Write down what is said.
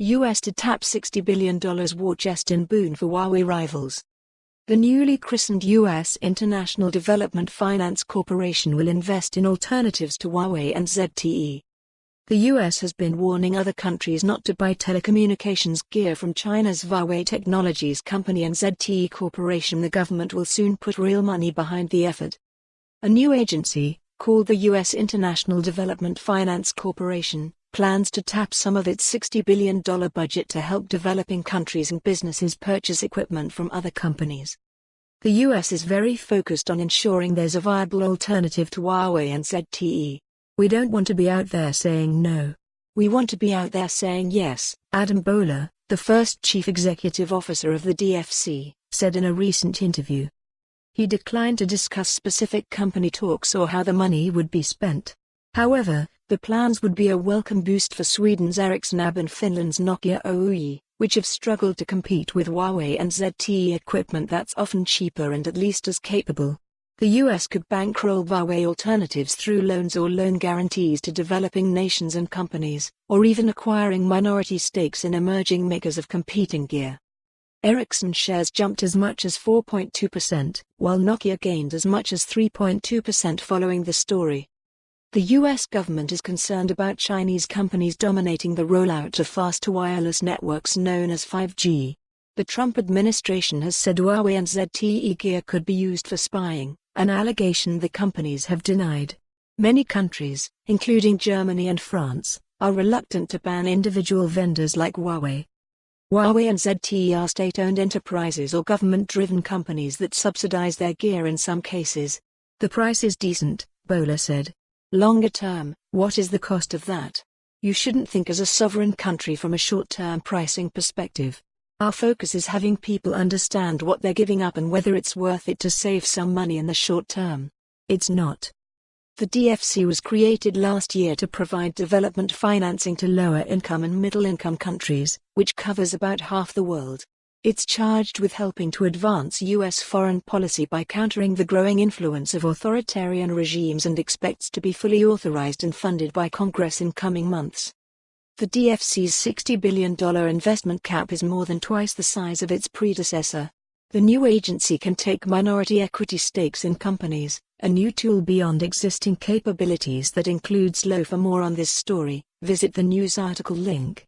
US to tap $60 billion war chest in Boon for Huawei rivals. The newly christened U.S. International Development Finance Corporation will invest in alternatives to Huawei and ZTE. The U.S. has been warning other countries not to buy telecommunications gear from China's Huawei Technologies company and ZTE Corporation. The government will soon put real money behind the effort. A new agency, called the U.S. International Development Finance Corporation, plans to tap some of its $60 billion budget to help developing countries and businesses purchase equipment from other companies. The U.S. is very focused on ensuring there's a viable alternative to Huawei and ZTE. We don't want to be out there saying no. We want to be out there saying yes, Adam Boehler, the first chief executive officer of the DFC, said in a recent interview. He declined to discuss specific company talks or how the money would be spent. However, the plans would be a welcome boost for Sweden's Ericsson AB and Finland's Nokia Oy, which have struggled to compete with Huawei and ZTE equipment that's often cheaper and at least as capable. The US could bankroll Huawei alternatives through loans or loan guarantees to developing nations and companies, or even acquiring minority stakes in emerging makers of competing gear. Ericsson shares jumped as much as 4.2%, while Nokia gained as much as 3.2% following the story. The U.S. government is concerned about Chinese companies dominating the rollout of fast wireless networks known as 5G. The Trump administration has said Huawei and ZTE gear could be used for spying, an allegation the companies have denied. Many countries, including Germany and France, are reluctant to ban individual vendors like Huawei. Huawei and ZTE are state-owned enterprises or government-driven companies that subsidize their gear in some cases. The price is decent, Boehler said. Longer term, what is the cost of that? You shouldn't think as a sovereign country from a short-term pricing perspective. Our focus is having people understand what they're giving up and whether it's worth it to save some money in the short term. It's not. The DFC was created last year to provide development financing to lower-income and middle-income countries, which covers about half the world. It's charged with helping to advance U.S. foreign policy by countering the growing influence of authoritarian regimes and expects to be fully authorized and funded by Congress in coming months. The DFC's $60 billion investment cap is more than twice the size of its predecessor. The new agency can take minority equity stakes in companies, a new tool beyond existing capabilities that includes low. For more on this story, visit the news article link.